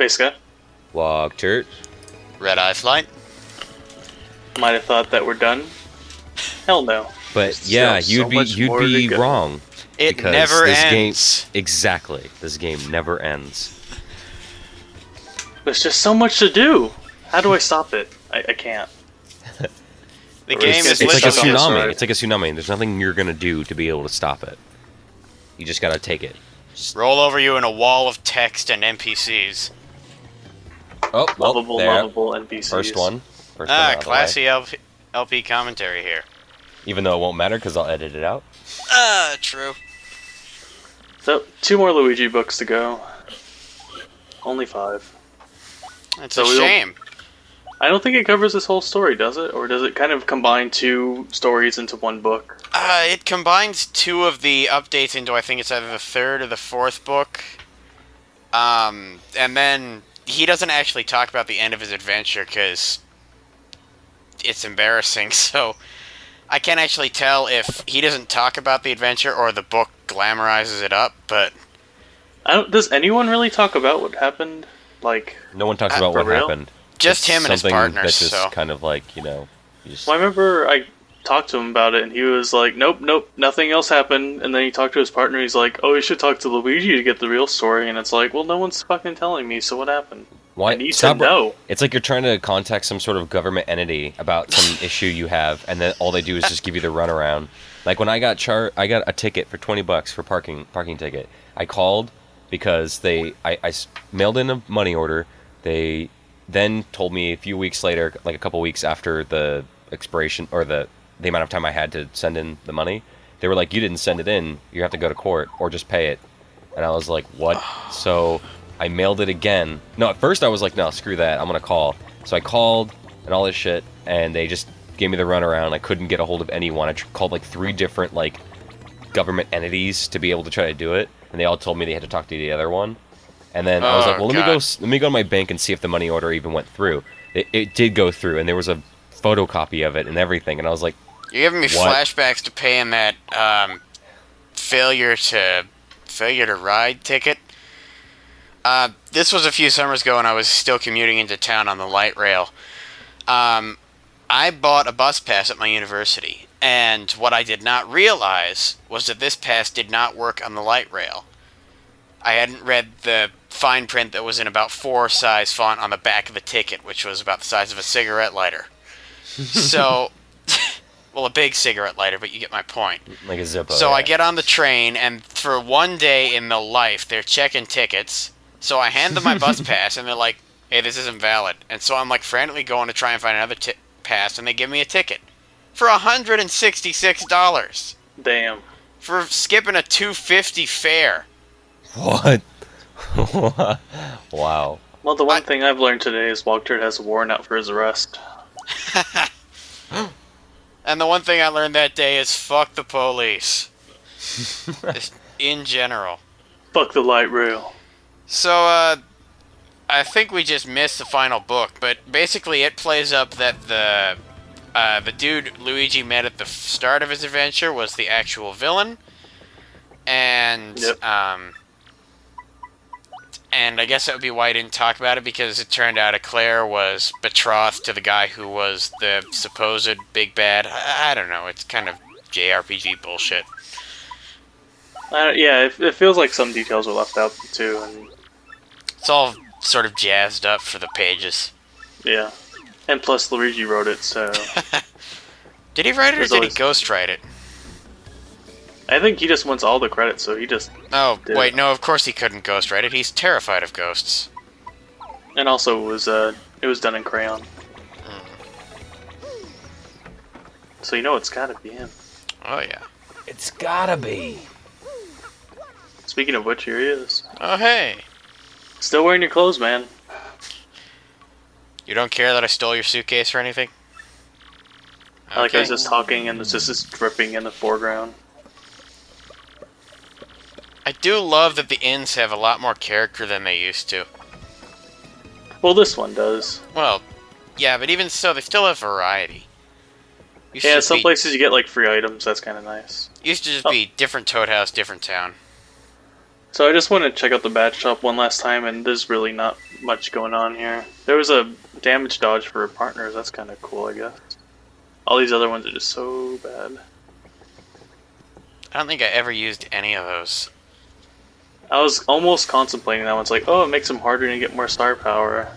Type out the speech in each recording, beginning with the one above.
Space Guy. Walked. Red Eye Flight. Might have thought that we're done. Hell no. But Still yeah, so you'd much more to be go. wrong. It because never this ends. Game, exactly. This game never ends. There's just so much to do. How do I stop it? I can't. The Or game it's is It's like a Listen, literally- tsunami. sorry. It's like a tsunami. There's nothing you're gonna do to be able to stop it. You just gotta take it. roll over you in a wall of text and NPCs. Oh, well, Lovable there. NPCs. First one. First one out of the way. Classy LP commentary here. Even though it won't matter because I'll edit it out. True. So, 2 more Luigi books to go. Only 5. It's So a we don't- shame. I don't think it covers this whole story, does it? Or does it kind of combine 2 stories into one book? It combines 2 of the updates into, I think it's either the 3rd or the 4th book. And then he doesn't actually talk about the end of his adventure because it's embarrassing. So I can't actually tell if he doesn't talk about the adventure or the book glamorizes it up. But Does anyone really talk about what happened? Like, No one talks about for what real? happened. just It's him and his something partners. That's just So kind of like, you know. You just, well, I remember I talked to him about it, and he was like, nope, nothing else happened. And then he talked to his partner, he's like, oh, you should talk to Luigi to get the real story. And it's like, well, no one's fucking telling me, so what happened? why? And he Stop said no. It's like you're trying to contact some sort of government entity about some issue you have, and then all they do is just give you the runaround. Like when I got a ticket for $20 for parking ticket. I called because I mailed in a money order. They then told me a few weeks later, like a couple weeks after the expiration or the amount of time I had to send in the money, they were like, you didn't send it in, you have to go to court or just pay it. And I was like, what? So I mailed it again. No, at first I was like, no, screw that, I'm gonna call. So I called and all this shit, and they just gave me the runaround. I couldn't get a hold of anyone. I called like 3 different like government entities to be able to try to do it, and they all told me they had to talk to the other one. And then I was like, well, let me go to my bank and see if the money order even went through. It did go through, and there was a photocopy of it and everything. And I was like, you're giving me what? flashbacks to paying that failure to ride ticket. This was a few summers ago, and I was still commuting into town on the light rail. I bought a bus pass at my university, and what I did not realize was that this pass did not work on the light rail. I hadn't read the fine print that was in about 4 size font on the back of the ticket, which was about the size of a cigarette lighter. So, well, a big cigarette lighter, but you get my point. like a Zippo. So yeah. I get on the train, and for one day in the life, they're checking tickets. So I hand them my bus pass, and they're like, hey, this isn't valid. And so I'm like frantically going to try and find another pass, and they give me a ticket for $166 Damn. for skipping a $2.50 fare. What? Wow. Well, the one thing I've learned today is Walter has a warrant out for his arrest. And the one thing I learned that day is fuck the police. Just in general. Fuck the light rail. So, I think we just missed the final book, but basically it plays up that the dude Luigi met at the start of his adventure was the actual villain, and Yep. and I guess that would be why I didn't talk about it, because it turned out Eclair was betrothed to the guy who was the supposed big bad. I don't know, it's kind of JRPG bullshit. Yeah, it feels like some details were left out too, and It's all sort of jazzed up for the pages. yeah. And plus Luigi wrote it, so Did he write it or There's did he always- ghostwrite it? I think he just wants all the credit, so he just... Oh, Did wait, it. no, of course he couldn't ghostwrite it. He's terrified of ghosts. And also it was done in crayon. So you know it's gotta be him. Oh, yeah. It's gotta be. Speaking of which, here he is. Oh, hey. Still wearing your clothes, man. You don't care that I stole your suitcase or anything? I like I was Okay. just talking and it's just dripping in the foreground. I do love that the inns have a lot more character than they used to. Well, this one does. Well, yeah, but even so, they still have variety. Used to Yeah, just some be- places you get like free items. That's kind of nice. Used to just Oh. be different Toad House, different town. So I just want to check out the badge shop one last time, and there's really not much going on here. There was a damage dodge for partners. That's kind of cool, I guess. All these other ones are just so bad. I don't think I ever used any of those. I was almost contemplating that one. It's like, oh, it makes them harder and you get more star power.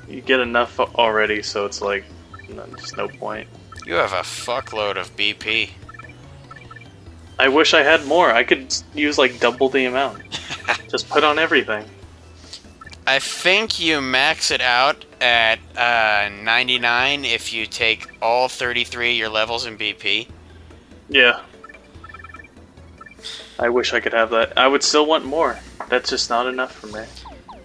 You get enough already, so it's like, just no point. You have a fuckload of BP. I wish I had more. I could use like double the amount. Just put on everything. I think you max it out at 99 if you take all 33 of your levels in BP. Yeah. I wish I could have that. I would still want more. That's just not enough for me.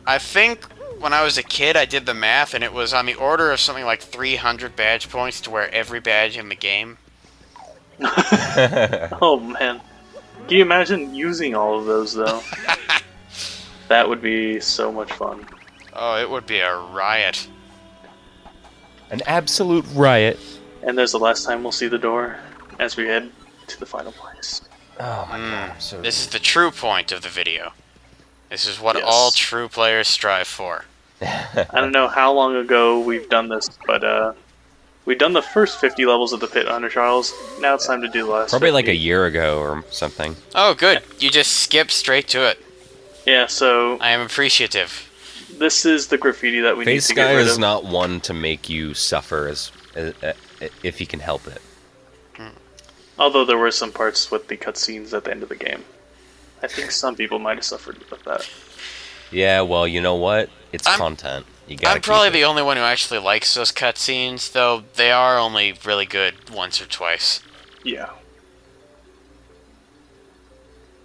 I think when I was a kid I did the math and it was on the order of something like 300 badge points to wear every badge in the game. Oh man. Can you imagine using all of those though? That would be so much fun. Oh, it would be a riot. An absolute riot. And there's the last time we'll see the door as we head to the final place. Oh my god, I'm so This is the true point of the video. This is what Yes. all true players strive for. I don't know how long ago we've done this, but we've done the first 50 levels of the Pit Hunter Trials. Now it's time to do the last probably like 50. a year ago or something. Oh, good. You just skip straight to it. Yeah, so I am appreciative. this is the graffiti that we Face need to get Guy rid is of. not one to make you suffer as if he can help it. Although there were some parts with the cutscenes at the end of the game. I think some people might have suffered with that. Yeah, well, you know what? It's I'm- content. You gotta I'm probably keep it. the only one who actually likes those cutscenes, though they are only really good once or twice. Yeah.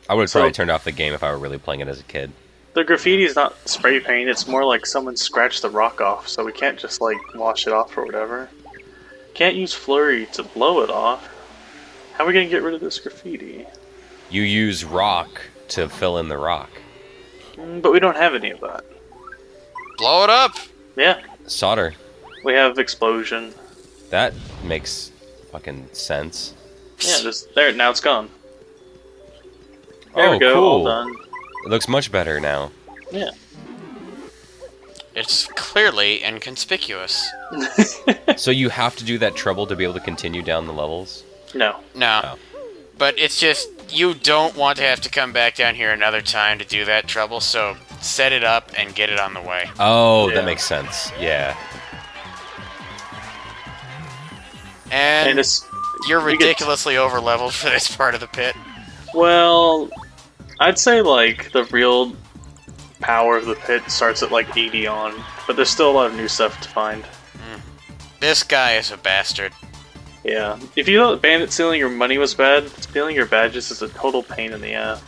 I would have So- probably turned off the game if I were really playing it as a kid. The graffiti is not spray paint, it's more like someone scratched the rock off, so we can't just like wash it off or whatever. Can't use Flurry to blow it off. How are we gonna get rid of this graffiti? You use rock to fill in the rock. But we don't have any of that. Blow it up! Yeah, Solder. we have Explosion. That makes fucking sense. Yeah, just there, now it's gone. There Oh, we go, cool. all done. It looks much better now. Yeah. It's clearly inconspicuous. So you have to do that trouble to be able to continue down the levels? No. No. Oh. But it's just, you don't want to have to come back down here another time to do that trouble, so set it up and get it on the way. Oh, Yeah. that makes sense. Yeah. And, And it's you're we get- ridiculously over-leveled for this part of the pit. well, I'd say like the real power of the pit starts at like 80 on, but there's still a lot of new stuff to find. This guy is a bastard. Yeah. If you thought bandit stealing your money was bad, stealing your badges is a total pain in the ass.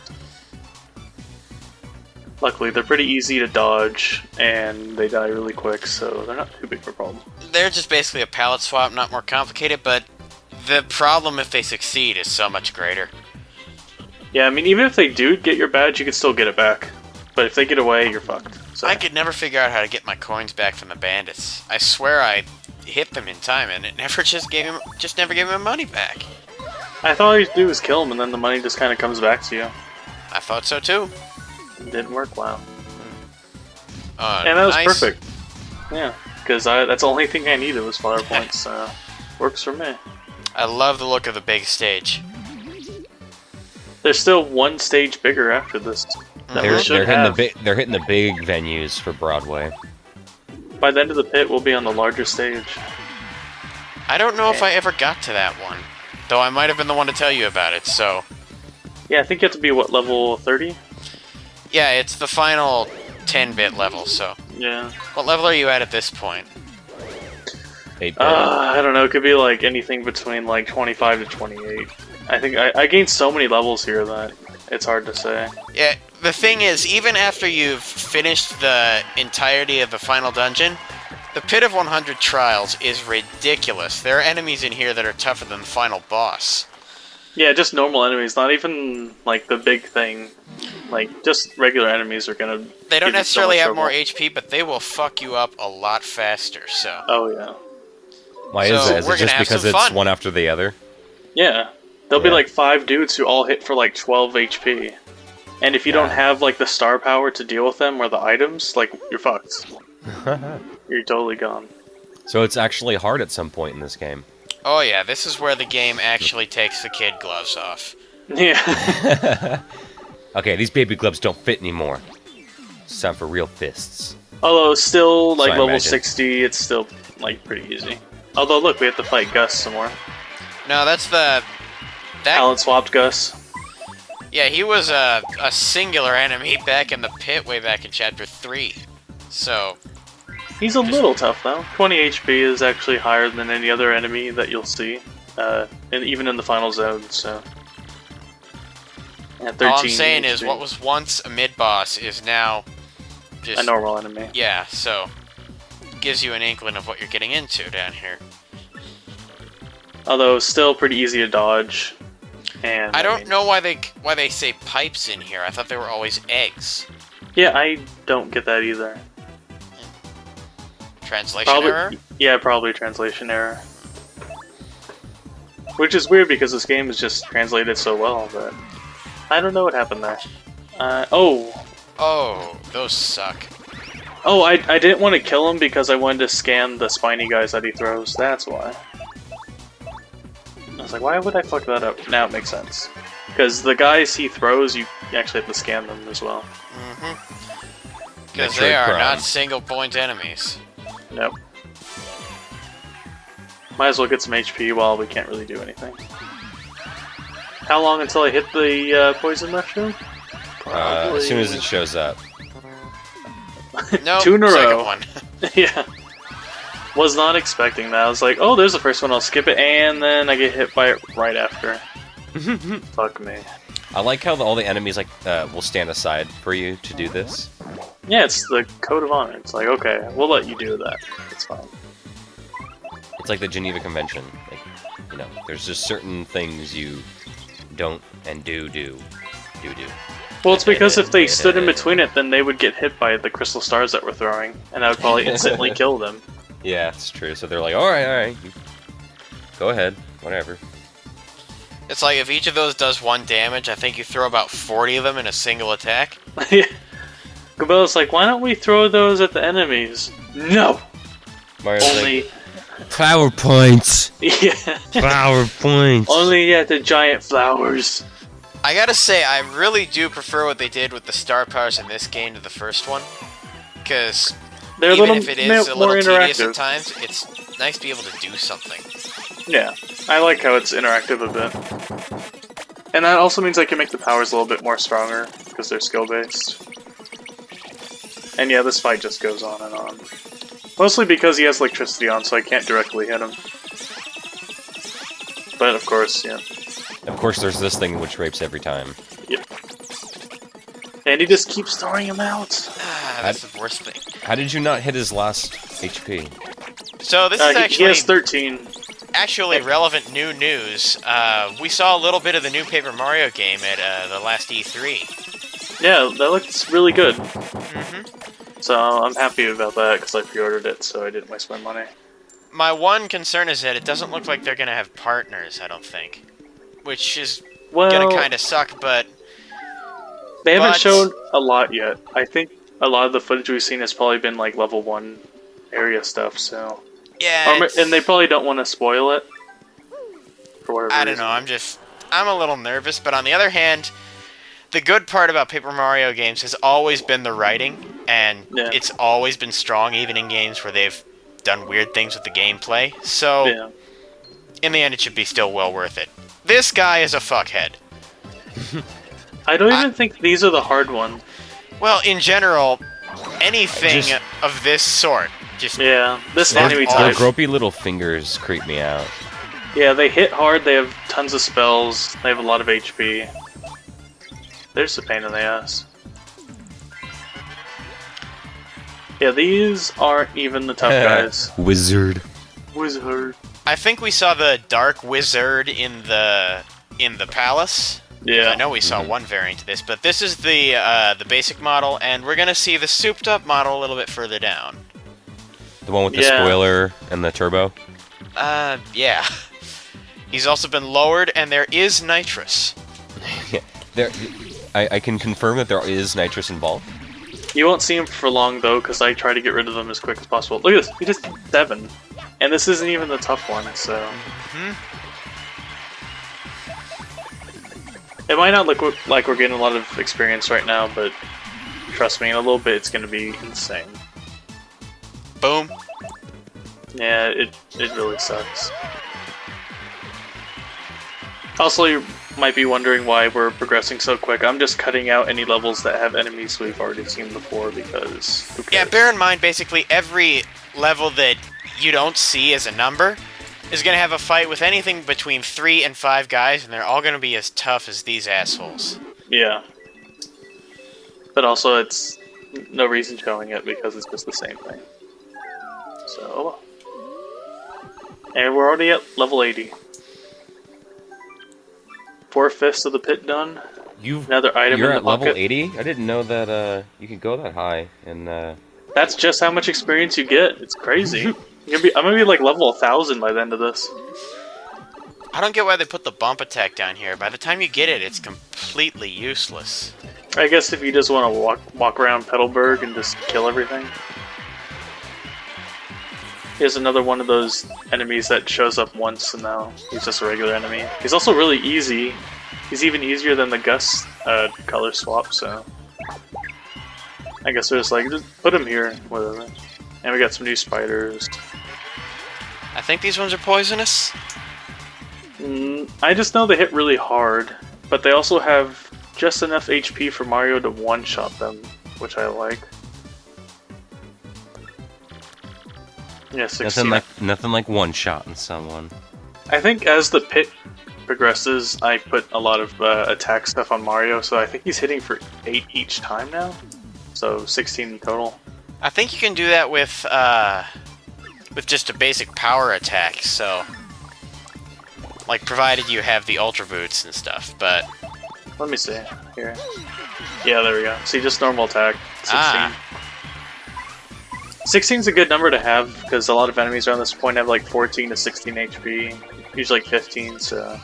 Luckily, they're pretty easy to dodge, and they die really quick, so they're not too big of a problem. They're just basically a palette swap, not more complicated, but the problem if they succeed is so much greater. Yeah, I mean, even if they do get your badge, you can still get it back. But if they get away, you're fucked. So. I could never figure out how to get my coins back from the bandits. I swear I hit them in time, and it never never gave me my money back. I thought all you do is kill them, and then the money just kind of comes back to you. I thought so too. It didn't work, wow. Oh, And that was nice. perfect. Yeah, because that's the only thing I needed was flower points. Works for me. I love the look of the big stage. There's still one stage bigger after this. That They're, we should they're, hitting have. they're hitting the big venues for Broadway. By the end of the pit, we'll be on the larger stage. I don't know if I ever got to that one, though I might have been the one to tell you about it, so... Yeah, I think you have to be, what, level 30? Yeah, it's the final 10-bit level, so... Yeah. What level are you at this point? 8-bit. I don't know, it could be like anything between like 25 to 28. I think I gained so many levels here that it's hard to say. Yeah, the thing is, even after you've finished the entirety of the final dungeon, the Pit of 100 Trials is ridiculous. There are enemies in here that are tougher than the final boss. Yeah, just normal enemies, not even like the big thing. Like, just regular enemies are gonna. They don't give you so necessarily much have more trouble. HP, but they will fuck you up a lot faster, so... Oh, yeah. Why so is that? Is we're it gonna just have because some it's fun. one after the other? Yeah. There'll be Yeah. like 5 dudes who all hit for like 12 HP. And if you don't have like the star power to deal with them or the items, like you're fucked. You're totally gone. So it's actually hard at some point in this game. Oh yeah, this is where the game actually takes the kid gloves off. Yeah. Okay, these baby gloves don't fit anymore. It's time for real fists. Although still like I level imagine. 60, it's still like pretty easy. Although look, we have to fight Gus some more. No, that's that. Talent swapped Gus. Yeah, he was a singular enemy back in the pit way back in Chapter 3. So, He's a little tough though. 20 HP is actually higher than any other enemy that you'll see, and even in the final zone. So, yeah, 13 all I'm saying is HP. what was once a mid-boss is now just... A normal enemy. Yeah, so, gives you an inkling of what you're getting into down here. Although still pretty easy to dodge. And I don't know why they say pipes in here. I thought they were always eggs. Yeah, I don't get that either. Translation error? Yeah, probably translation error. Which is weird because this game is just translated so well, but I don't know what happened there. Oh, those suck. Oh, I didn't want to kill him because I wanted to scan the spiny guys that he throws. That's why. I was like, why would I fuck that up? Now it makes sense. Because the guys he throws, you actually have to scan them as well. Mm-hmm. Because Metroid they are Prime. not single-point enemies. Nope. Might as well get some HP while we can't really do anything. How long until I hit the poison mushroom? As soon as it shows up. No, 2 in a second row. one. Yeah. Was not expecting that. I was like, oh, there's the first one, I'll skip it, and then I get hit by it right after. Fuck me. I like how all the enemies will stand aside for you to do this. Yeah, it's the code of honor. It's like, okay, we'll let you do that. It's fine. It's like the Geneva Convention. Like, there's just certain things you don't and do. Well, it's because if they stood in between it, then they would get hit by the crystal stars that we're throwing, and that would probably instantly kill them. Yeah, it's true. So they're like, all right, go ahead, whatever. It's like if each of those does 1 damage, I think you throw about 40 of them in a single attack. Yeah. Gabella's like, why don't we throw those at the enemies? No! Mario's Only... Flower points. Yeah. Flower points. Only at the giant flowers. I gotta say, I really do prefer what they did with the star powers in this game to the first one. Because They're a even little if it is a more little tedious at interactive. times, it's nice to be able to do something. Yeah, I like how it's interactive a bit. And that also means I can make the powers a little bit more stronger, because they're skill-based. And yeah, this fight just goes on and on. Mostly because he has electricity on, so I can't directly hit him. But of course, yeah. Of course, there's this thing which rapes every time. Yep. And he just keeps throwing him out. That's the worst thing. How did you not hit his last HP? So this is He actually has 13. relevant new news. We saw a little bit of the new Paper Mario game at the last E3. Yeah, that looks really good. Mm-hmm. So I'm happy about that, because I pre-ordered it, so I didn't waste my money. My one concern is that it doesn't look like they're gonna have partners, I don't think. Which is Well, gonna kinda suck, but they haven't but- shown a lot yet. I think a lot of the footage we've seen has probably been like level 1 area stuff, so... yeah, and they probably don't want to spoil it. For whatever I don't reason. know, I'm a little nervous, but on the other hand, the good part about Paper Mario games has always been the writing, and Yeah. it's always been strong even in games where they've done weird things with the gameplay, so Yeah. in the end it should be still well worth it. This guy is a fuckhead. I don't even think these are the hard ones. Well, in general, anything Just- of this sort, just Yeah, this Their- enemy Their type. gropey little fingers creep me out. Yeah, they hit hard, they have tons of spells, they have a lot of HP. There's a pain in the ass. Yeah, these aren't even the tough guys. Wizard. Wizard. I think we saw the Dark Wizard in the palace. Yeah. I know we saw one variant of this, but this is the basic model, and we're gonna see the souped-up model a little bit further down. The one with the Yeah. spoiler and the turbo. Yeah. He's also been lowered, and there is nitrous. There, I can confirm that there is nitrous involved. You won't see him for long though, because I try to get rid of them as quick as possible. Look at this, we just did 7. And this isn't even the tough one, so... It might not look like we're getting a lot of experience right now, but trust me, in a little bit it's going to be insane. Boom. Yeah, it really sucks. Also, you might be wondering why we're progressing so quick. I'm just cutting out any levels that have enemies we've already seen before because who cares? Yeah, bear in mind, basically, every level that you don't see as a number is going to have a fight with anything between 3 and 5 guys, and they're all going to be as tough as these assholes. Yeah. But also, it's no reason showing it because it's just the same thing. So... And we're already at level 80. 4/5 of the pit done. Another item You're in the at level bucket. 80? I didn't know that you could go that high. And That's just how much experience you get. It's crazy. I'm gonna be like level 1000 by the end of this. I don't get why they put the bump attack down here. By the time you get it, it's completely useless. I guess if you just want to walk around Petalburg and just kill everything. Here's another one of those enemies that shows up once and now he's just a regular enemy. He's also really easy. He's even easier than the Gus color swap, so... I guess we're just like, just put him here, whatever. And we got some new spiders. I think these ones are poisonous. I just know they hit really hard, but they also have just enough HP for Mario to one-shot them, which I like. Yeah, 16. nothing like one shot in someone. I think as the pit progresses, I put a lot of attack stuff on Mario, so I think he's hitting for 8 each time now. So 16 in total. I think you can do that with just a basic power attack, so... Like, provided you have the Ultra Boots and stuff, but... Let me see. Here. Yeah, there we go. See, just normal attack. 16. Ah. 16 is a good number to have, because a lot of enemies around this point have like 14 to 16 HP. Usually like 15, so...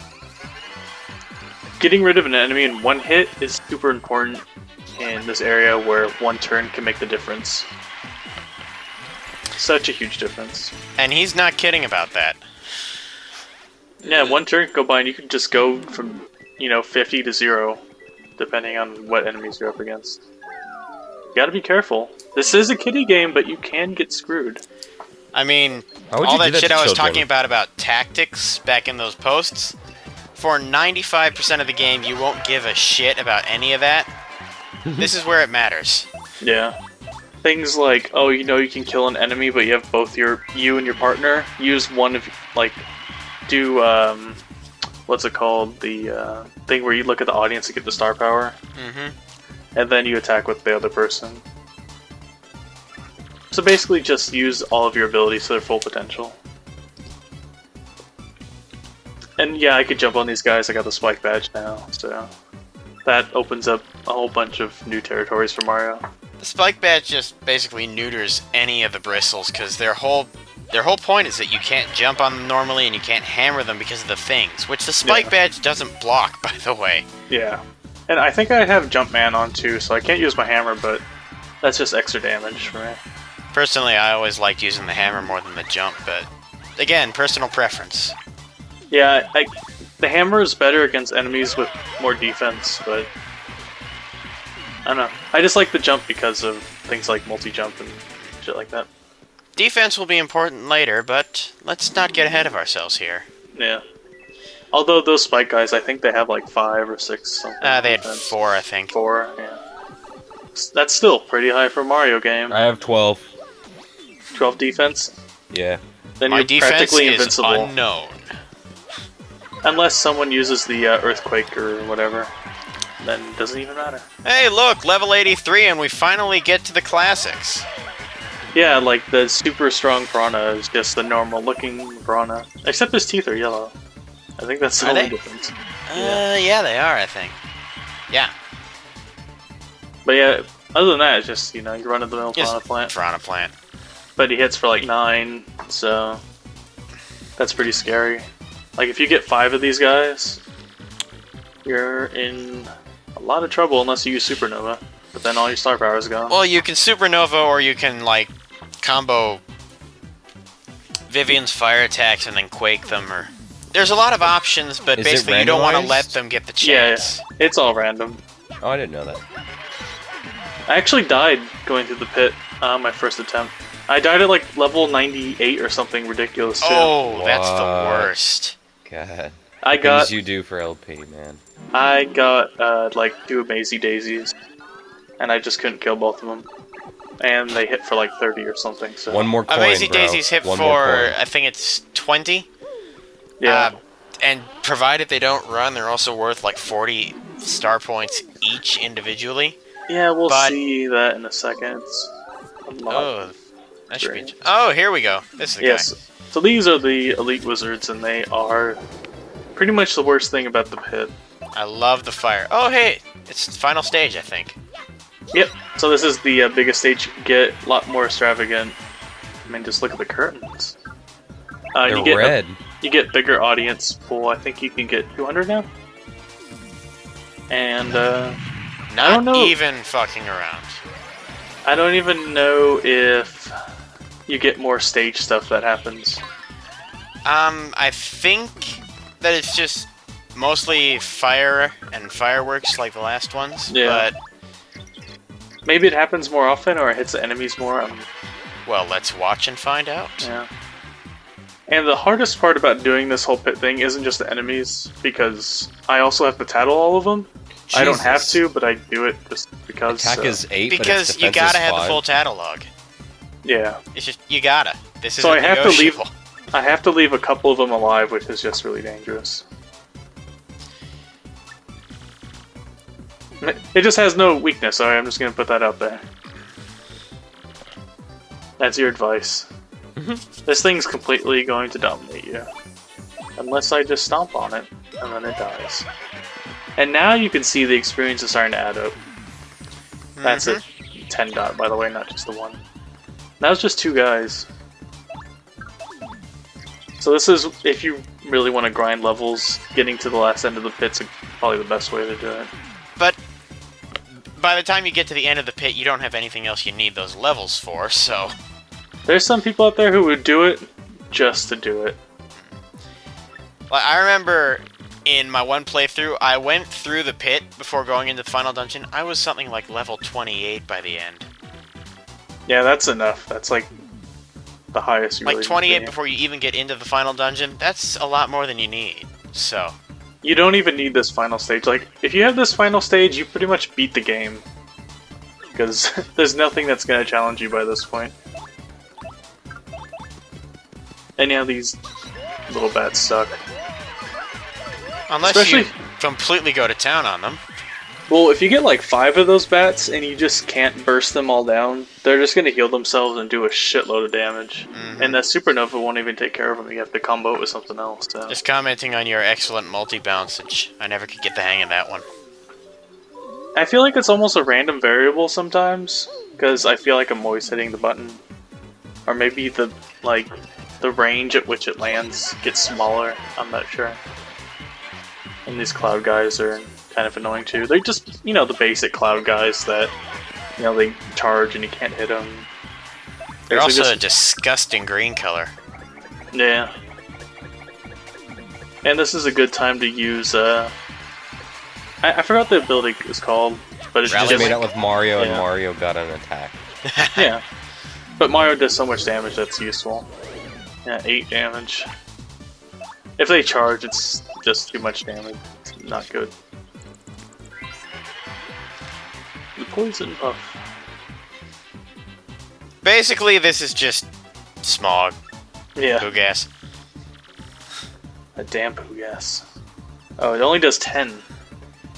Getting rid of an enemy in one hit is super important in this area where one turn can make the difference. Such a huge difference. And he's not kidding about that. Yeah, one turn can go by and you can just go from, 50 to 0, depending on what enemies you're up against. You gotta be careful. This is a kiddie game, but you can get screwed. I mean, Why would all you do that that shit to I was children? talking about tactics back in those posts, for 95% of the game, you won't give a shit about any of that. This is where it matters. Yeah. Things like, oh, you can kill an enemy, but you have both you and your partner. Use one of, do, what's it called? The thing where you look at the audience to get the star power. Mm-hmm. And then you attack with the other person. So basically just use all of your abilities to their full potential. And yeah, I could jump on these guys. I got the spike badge now, so that opens up a whole bunch of new territories for Mario. The Spike Badge just basically neuters any of the bristles, because their whole point is that you can't jump on them normally and you can't hammer them because of the things, which the Spike Badge doesn't block, by the way. Yeah. And I think I have Jumpman on too, so I can't use my hammer, but that's just extra damage for me. Personally, I always liked using the hammer more than the jump, but again, personal preference. Yeah, the hammer is better against enemies with more defense, but I don't know. I just like the jump because of things like multi-jump and shit like that. Defense will be important later, but let's not get ahead of ourselves here. Yeah. Although those spike guys, I think they have like 5 or 6 something. They had defense. 4, I think. 4, yeah. That's still pretty high for a Mario game. I have 12. 12 defense? Yeah. Then My you're defense practically is invincible. unknown. Unless someone uses the earthquake or whatever. Then it doesn't even matter. Hey, look, level 83, and we finally get to the classics. Yeah, like the super strong Piranha is just the normal looking Piranha. Except his teeth are yellow. I think that's the Are only they? difference. Yeah, they are, I think. Yeah. But yeah, other than that, it's just, you run of the mill Piranha plant. Piranha plant. But he hits for like 9, so that's pretty scary. Like if you get 5 of these guys, you're in a lot of trouble unless you use Supernova. But then all your star power is gone. Well, you can Supernova, or you can, like, combo Vivian's fire attacks and then Quake them, or... There's a lot of options, but Is it basically you don't want to randomized? let them get the Yeah, chance. it's all random. Oh, I didn't know that. I actually died going through the pit my first attempt. I died at like level 98 or something ridiculous too. Oh, that's the What? worst. God. I Things got you do for LP, man. like 2 Amazy Daisies, and I just couldn't kill both of them. And they hit for like 30 or something. So One more coin, Amazing bro. Daisies hit One more for, coin. I think it's 20. yeah, And provided they don't run, they're also worth like 40 star points each individually. yeah, we'll but- see that in a second. It's a lot. Oh, that should be... Strange. Oh, here we go. This is the Yes. So these are the elite wizards, and they are pretty much the worst thing about the pit. guy. I love the fire. Oh, hey, it's the final stage, I think. Yep. So this is the biggest stage you can get. A lot more extravagant. I mean, just look at the curtains. They're you get red. You get bigger audience pool. I think you can get 200 now. And Not don't know. even fucking around. I don't even know if you get more stage stuff that happens. I think that it's just mostly fire and fireworks like the last ones. Yeah. But, Maybe it happens more often, or it hits the enemies more. well, let's watch and find out. Yeah. And the hardest part about doing this whole pit thing isn't just the enemies, because I also have to tattle all of them. I don't have Jesus. to, but I do it just because. Attack is 8, but its Because you defense gotta is have 5. the full catalog. Yeah. It's just, you gotta. This is So I have to leave- negotiable. I have to leave a couple of them alive, which is just really dangerous. It just has no weakness, alright? I'm just gonna put that out there. That's your advice. This thing's completely going to dominate you. Unless I just stomp on it, and then it dies. And now you can see the experience is starting to add up. That's a 10 dot, by the way, not just the one. That was just 2 guys. So this is, if you really want to grind levels, getting to the last end of the pit's probably the best way to do it. But by the time you get to the end of the pit, you don't have anything else you need those levels for, so... There's some people out there who would do it just to do it. Like, I remember in my one playthrough, I went through the pit before going into the final dungeon. I was something like level 28 by the end. Yeah, that's enough. That's like the highest you Like really 28 need to be. before you even get into the final dungeon. That's a lot more than you need. So, You don't even need this final stage. Like, if you have this final stage, you pretty much beat the game. Because there's nothing that's going to challenge you by this point. And yeah, these little bats suck. unless you Especially- completely go to town on them. Well, if you get like 5 of those bats and you just can't burst them all down, they're just going to heal themselves and do a shitload of damage. And that supernova won't even take care of them. You have to combo it with something else. So. Just commenting on your excellent multi-bouncage. I never could get the hang of that one. I feel like it's almost a random variable sometimes, because I feel like I'm always hitting the button. Or maybe the range at which it lands gets smaller. I'm not sure. And these cloud guys are kind of annoying too. They're just, the basic cloud guys that, they charge and you can't hit them. They're also a disgusting green color. Yeah. And this is a good time to use, I forgot the ability is called, but it's Rally Just just... made out with Mario, and Yeah. Mario got an attack. Yeah. But Mario does so much damage that's useful. Yeah, 8 damage. If they charge, it's just too much damage. It's not good. The poison puff. Basically, this is just smog. Yeah, Poo gas. a damn poo gas. Oh, it only does 10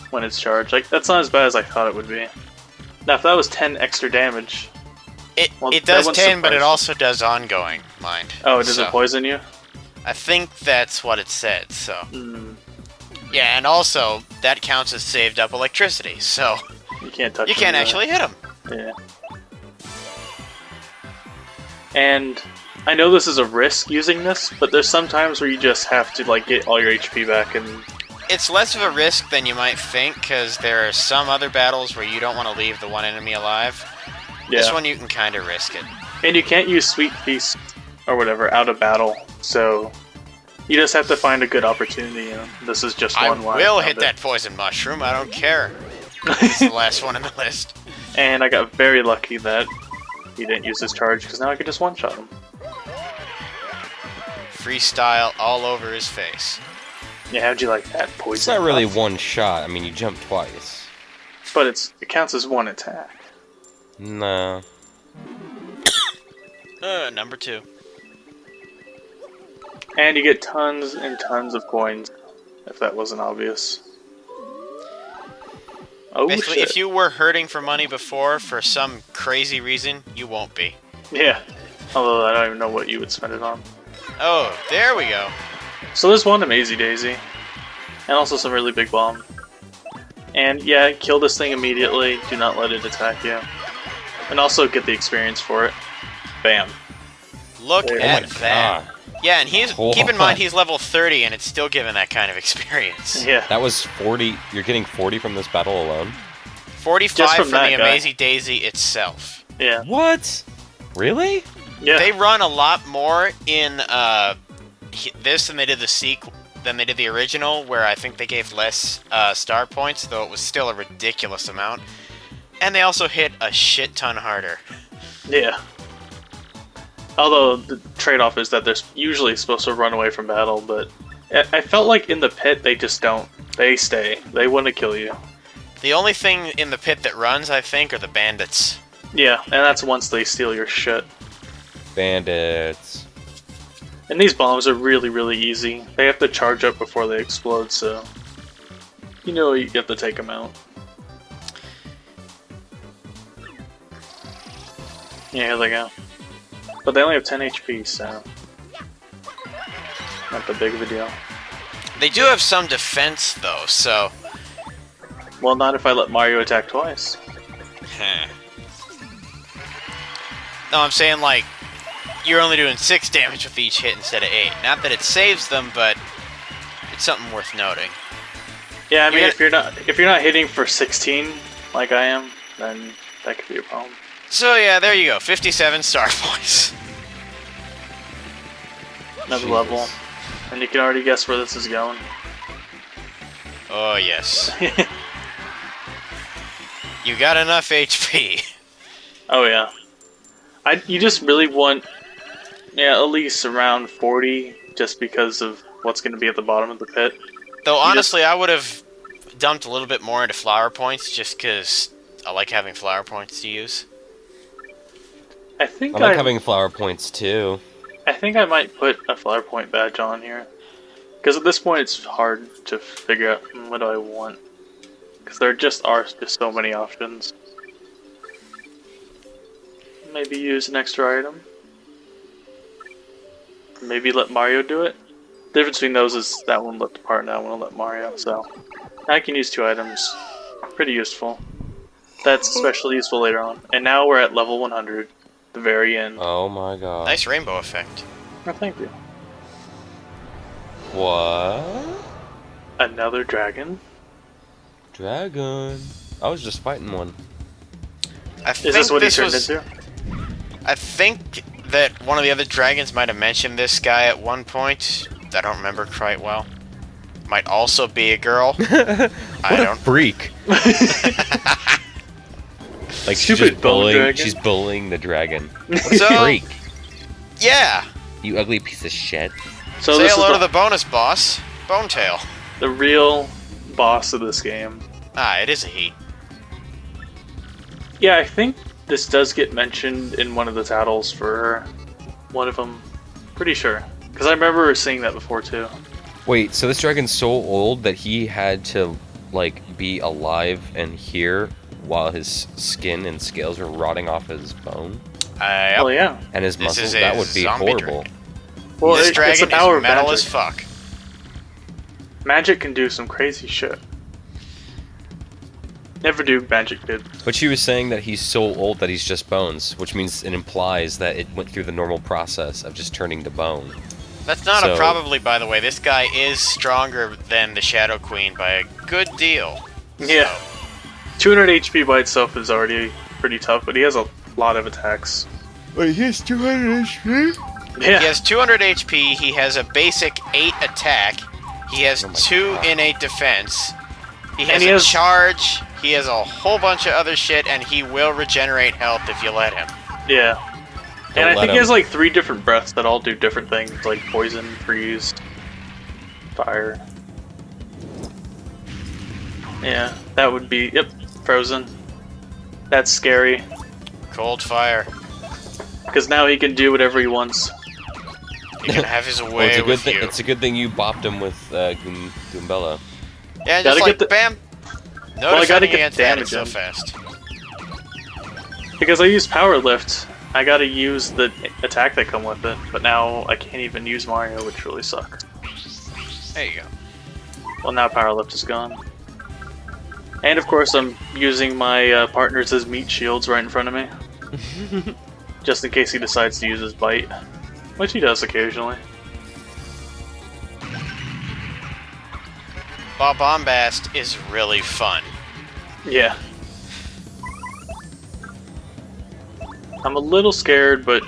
when it's charged. Like, that's not as bad as I thought it would be. Now, if that was 10 extra damage... Well, It that does one's 10, but it surprising. also does ongoing, mind. Oh, it doesn't So, poison you? I think that's what it said, so... Mm, Yeah, and also, that counts as saved up electricity, so... you can't touch You them can't with actually hit them. that. Yeah. And I know this is a risk using this, but there's some times where you just have to, get all your HP back and It's less of a risk than you might think, because there are some other battles where you don't want to leave the one enemy alive. Yeah. This one you can kind of risk it. And you can't use Sweet Feast or whatever out of battle, so you just have to find a good opportunity. You know? This is just I one. will hit that poison mushroom, I don't care. It's the last one in the list. And I got very lucky that he didn't use his charge, because now I can just one-shot him. Freestyle all over his face. Yeah, how'd you like that poison? It's not really puff? one shot. I mean, you jump twice. But it counts as one attack. No. Number 2. And you get tons and tons of coins, if that wasn't obvious. Oh Basically, shit. if you were hurting for money before for some crazy reason, you won't be. Yeah. Although I don't even know what you would spend it on. Oh, there we go. So there's one Amazy Daisy. And also some really big bomb. And yeah, kill this thing immediately. Do not let it attack you. And also get the experience for it. Bam. Look Oh at my that. God. Yeah, and he's Oh. keep in mind he's level 30 and it's still giving that kind of experience. Yeah. That was 40. You're getting 40 from this battle alone? 45 Just from from the that guy. Amazy Daisy itself. Yeah. What? Really? Yeah. They run a lot more in this than they did the sequel, than they did the original, where I think they gave less star points, though it was still a ridiculous amount. And they also hit a shit ton harder. Yeah. Although the trade-off is that they're usually supposed to run away from battle, but I felt like in the pit they just don't. They stay. They want to kill you. The only thing in the pit that runs, I think, are the bandits. Yeah, and that's once they steal your shit. Bandits. And these bombs are really, really easy. They have to charge up before they explode, so you know you have to take them out. Yeah, here they go. But they only have 10 HP, so not that big of a deal. They do have some defense, though, so... Well, not if I let Mario attack twice. No, I'm saying, like, you're only doing 6 damage with each hit instead of 8. Not that it saves them, but it's something worth noting. Yeah, I mean, Yeah. if you're not hitting for 16 like I am, then that could be a problem. So, yeah, there you go. 57 star points. Another Jesus. level, and you can already guess where this is going. Oh, yes. You got enough HP. Oh yeah, you just really want, at least around 40, just because of what's going to be at the bottom of the pit. Though, honestly, I would have dumped a little bit more into flower points, just because I like having flower points to use. I think I like having flower points too. I think I might put a flower point badge on here, because at this point it's hard to figure out what do I want, because there just are just so many options. Maybe use an extra item. Maybe let Mario do it. The difference between those is that one let the part, now I want to let Mario. So I can use 2 items. Pretty useful. That's especially useful later on. And now we're at level 100, the very end. Oh my god. Nice rainbow effect. Oh, thank you. What? Another dragon. Dragon. I was just fighting one. I Is think this what he this turned was, into? I think that one of the other dragons might have mentioned this guy at one point. I don't remember quite well. Might also be a girl. I What a don't. freak. Like she's Stupid just bone bullying. dragon. She's bullying the dragon. What a So- freak! Yeah. You ugly piece of shit. So Say this hello is to the bonus boss, Bonetail. the real boss of this game. Ah, it is a he. Yeah, I think this does get mentioned in one of the titles for one of them. Pretty sure. Because I remember seeing that before too. Wait, so this dragon's so old that he had to like be alive and here while his skin and scales were rotting off his bone Yep. Oh yeah. and his This muscles. is a That would be zombie horrible. Well, this it's the dragon power is of metal magic. as fuck. Magic can do some crazy shit. Never do magic did. But she was saying that he's so old that he's just bones, which means it implies that it went through the normal process of just turning to bone. That's not So- a probably, by the way. This guy is stronger than the Shadow Queen by a good deal. Yeah. 200 HP by itself is already pretty tough, but he has a lot of attacks. Wait, he has 200 HP? Yeah. He has 200 HP. He has a basic 8 attack. He has Oh my 2 God. innate defense. He has he a has- charge. He has a whole bunch of other shit, and he will regenerate health if you let him. Yeah. Don't And I let think he him. has like 3 different breaths that all do different things, like poison, freeze, fire. Yeah, that would be, yep, frozen. That's scary, Cold fire. because now he can do whatever he wants. He can have his Well, way it's a good with thing. you. It's a good thing you bopped him with Goombella. Yeah, Gotta just like get the- bam. No Well, I gotta defending get against the that damage so in. fast. Because I use Power Lift, I gotta use the attack that come with it, but now I can't even use Mario, which really sucks. There you go. Well, now Power Lift is gone. And of course, I'm using my partners as meat shields right in front of me. Just in case he decides to use his bite. Which he does occasionally. Bombast is really fun. Yeah. I'm a little scared, but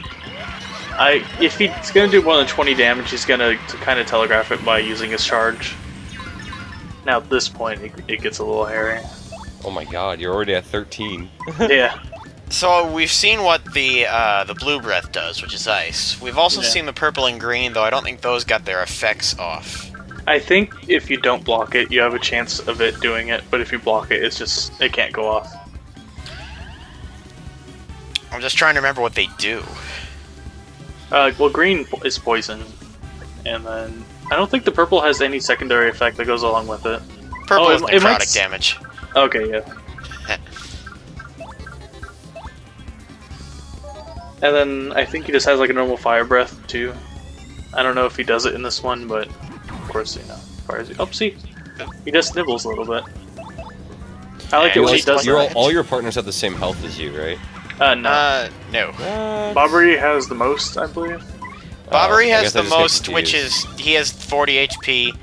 if he's gonna do more than 20 damage, he's gonna kind of telegraph it by using his charge. Now at this point, it gets a little hairy. Oh my god, you're already at 13. Yeah. So we've seen what the blue breath does, which is ice. We've also Yeah. seen the purple and green, though I don't think those got their effects off. I think if you don't block it, you have a chance of it doing it, but if you block it, it can't go off. I'm just trying to remember what they do. Well, green is poison, and then I don't think the purple has any secondary effect that goes along with it. Purple Oh, is it might necrotic s- damage. Okay, yeah. And then I think he just has like a normal fire breath too. I don't know if he does it in this one, but of course, fires you. Oh, see, he just nibbles a little bit. I like Yeah, it when he just does that. All your partners have the same health as you, right? No. No. Bobbery has the most, I believe. Bobbery I has guess I the just get most, which confused. is he has 40 HP.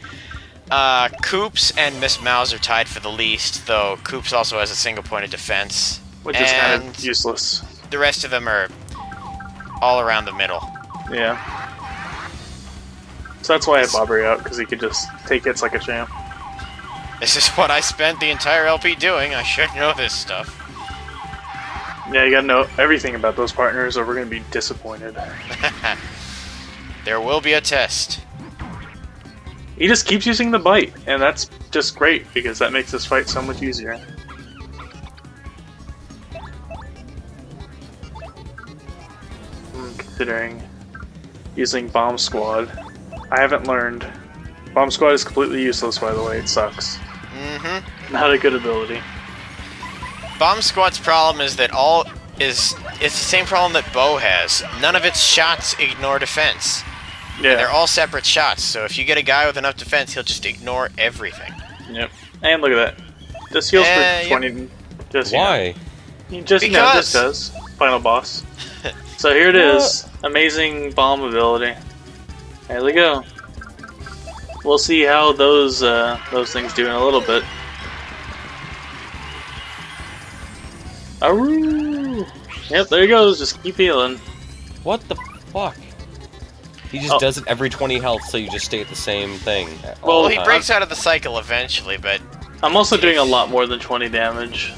Koops and Miss Mouse are tied for the least, though Koops also has a single point of defense. Which is kind of And useless. the rest of them are all around the middle. Yeah. So that's why I had Bobbery out, because he could just take hits like a champ. This is what I spent the entire LP doing. I should know this stuff. Yeah, you gotta know everything about those partners, or we're gonna be disappointed. There will be a test. He just keeps using the bite, and that's just great, because that makes this fight so much easier. Considering using Bomb Squad. I haven't learned. Bomb Squad is completely useless, by the way, it sucks. Mm-hmm. Not a good ability. Bomb Squad's problem is that it's the same problem that Bo has. None of its shots ignore defense. Yeah. They're all separate shots, so if you get a guy with enough defense, he'll just ignore everything. Yep. And look at that. This heals Yeah, for 20. Just, Why? Just Because- does. Final boss. So here it is. Amazing bomb ability. There we go. We'll see how those things do in a little bit. Aroo! Yep, there he goes. Just keep healing. What the fuck? He just Oh. does it every 20 health, so you just stay at the same thing. Well, Well, he time. breaks out of the cycle eventually, but I'm also doing a lot more than 20 damage.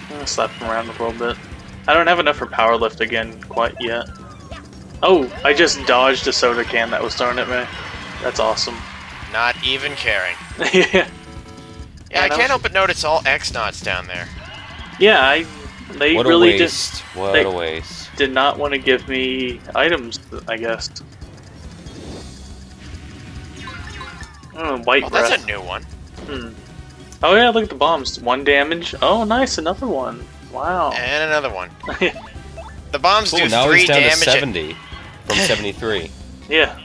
I'm gonna slap him around a little bit. I don't have enough for power lift again quite yet. Oh, I just dodged a soda can that was thrown at me. That's awesome. not even caring. Yeah. Yeah, I that can't was- help but notice all X-Nauts down there. Yeah, they What really a just waste. What they- a waste. did not want to give me items, I guess. White Oh, breath. that's a new one. Oh yeah, look at the bombs. 1 damage. Oh, nice, another one. Wow. And another one. The bombs Cool, do now 3 he's down to damage. 70 from 73. Yeah.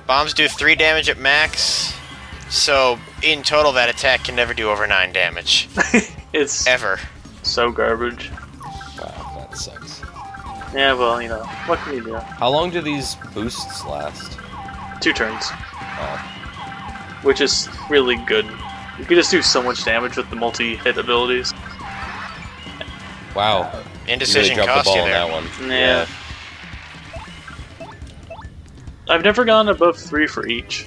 Bombs do 3 damage at max. So, in total, that attack can never do over 9 damage. It's Ever. so garbage. Wow, Yeah, well, you know, what can you do? How long do these boosts last? 2 turns, Oh. which is really good. You can just do so much damage with the multi-hit abilities. Wow. You Indecision really dropped the cost ball you on there. that one. Yeah. I've never gone above 3 for each.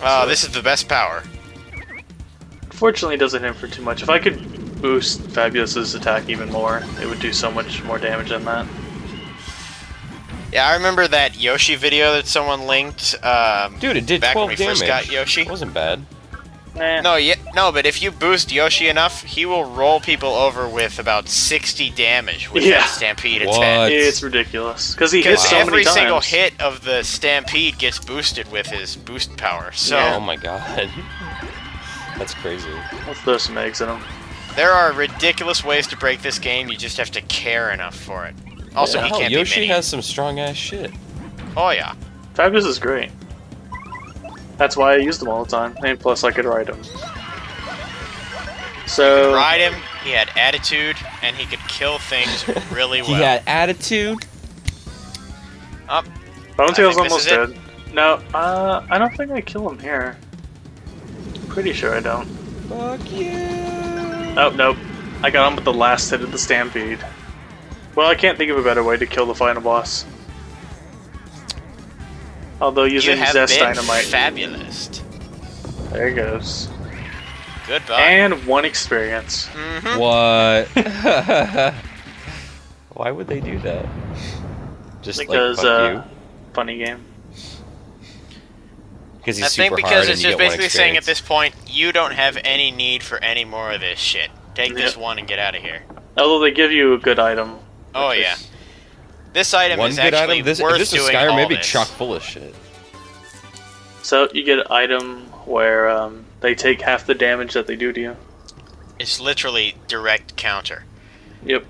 Oh, this is the best power. Unfortunately, it doesn't hit for too much. If I could boost Fabulous's attack even more, it would do so much more damage than that. Yeah, I remember that Yoshi video that someone linked. Dude, it did back 12 when we damage. first got Yoshi. It wasn't bad. Nah. No, but if you boost Yoshi enough, he will roll people over with about 60 damage with Yeah. that Stampede What? attack. It's ridiculous. Because he hits Because so many every times. single hit of the Stampede gets boosted with his boost power. So Yeah. Oh my god. That's crazy. Let's throw some eggs in him. there are ridiculous ways to break this game. You just have to care enough for it. Also, he Hell, can't Yoshi be mini. has some strong ass shit. Oh yeah. Fabulous is great. That's why I used him all the time. And plus, I could ride him. So, Ride him. He had attitude, and he could kill things really well. He had attitude. Up. Bone Tail's I think almost this is dead. No, I don't think I kill him here. Pretty sure I don't. Fuck you. Oh, nope. I got him with the last hit of the Stampede. Well, I can't think of a better way to kill the final boss. Although You using have Zest been Dynamite. fabulous. There he goes. Goodbye. And 1 experience. Mhm. What? Why would they do that? Just Because, like fuck you. funny game. Because he's I think super because hard it's and you just get one basically saying at experience. this point, you don't have any need for any more of this shit. Take this Yep. one and get out of here. Although they give you a good item. Oh which yeah. is- This item One is good actually item. This, worth if this is doing Skyrim, all maybe this. chock full of shit. So you get an item where they take half the damage that they do to you. It's literally direct counter. Yep.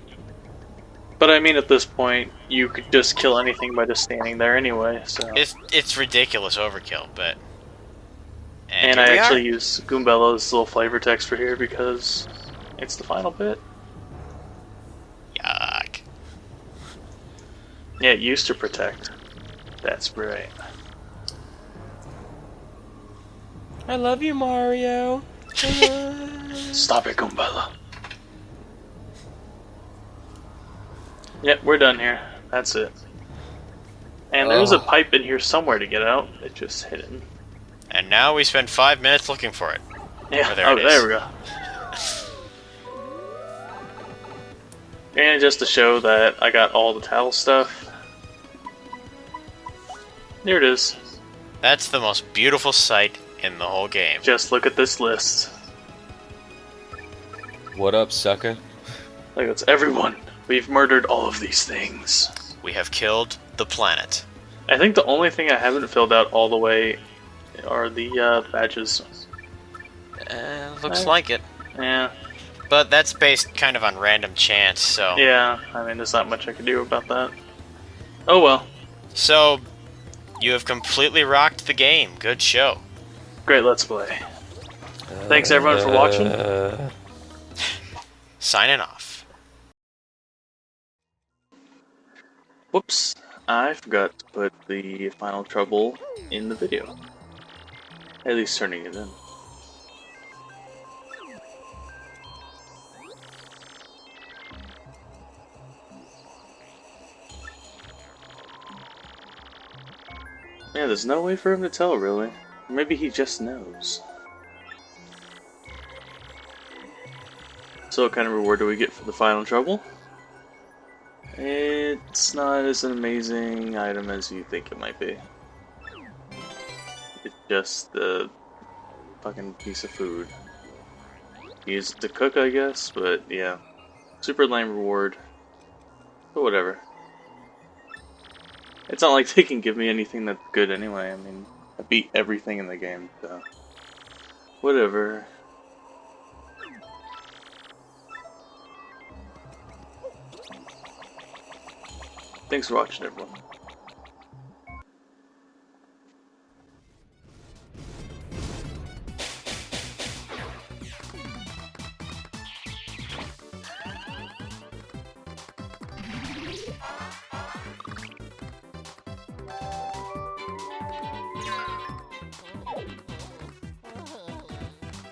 But I mean, at this point, you could just kill anything by just standing there anyway. So. It's ridiculous overkill, but. And here I we actually are. use Goombella's little flavor text for here because it's the final bit. Yuck. Yeah, it used to protect. That's right. I love you, Mario. Stop it, Goombella. Yep, we're done here. That's it. And there's a Oh. pipe in here somewhere to get out. It's just hidden. And now we spend 5 minutes looking for it. Yeah. Oh, there Oh, it is. there we go. And just to show that I got all the towel stuff. There it is. That's the most beautiful sight in the whole game. Just look at this list. What up, sucker? Like, it's everyone. We've murdered all of these things. We have killed the planet. I think the only thing I haven't filled out all the way are the badges. Looks like it. Yeah. But that's based kind of on random chance, so... Yeah, I mean, there's not much I can do about that. Oh well. So, you have completely rocked the game. Good show. Great Let's Play. Thanks everyone for watching. Signing off. Whoops. I forgot to put the final trouble in the video. At least turning it in. Yeah, there's no way for him to tell, really. Maybe he just knows. So what kind of reward do we get for the final trouble? It's not as an amazing item as you think it might be. It's just a fucking piece of food. Use it to cook, I guess, but yeah. Super lame reward. But whatever. It's not like they can give me anything that's good anyway. I mean, I beat everything in the game, so. Whatever. Thanks for watching, everyone.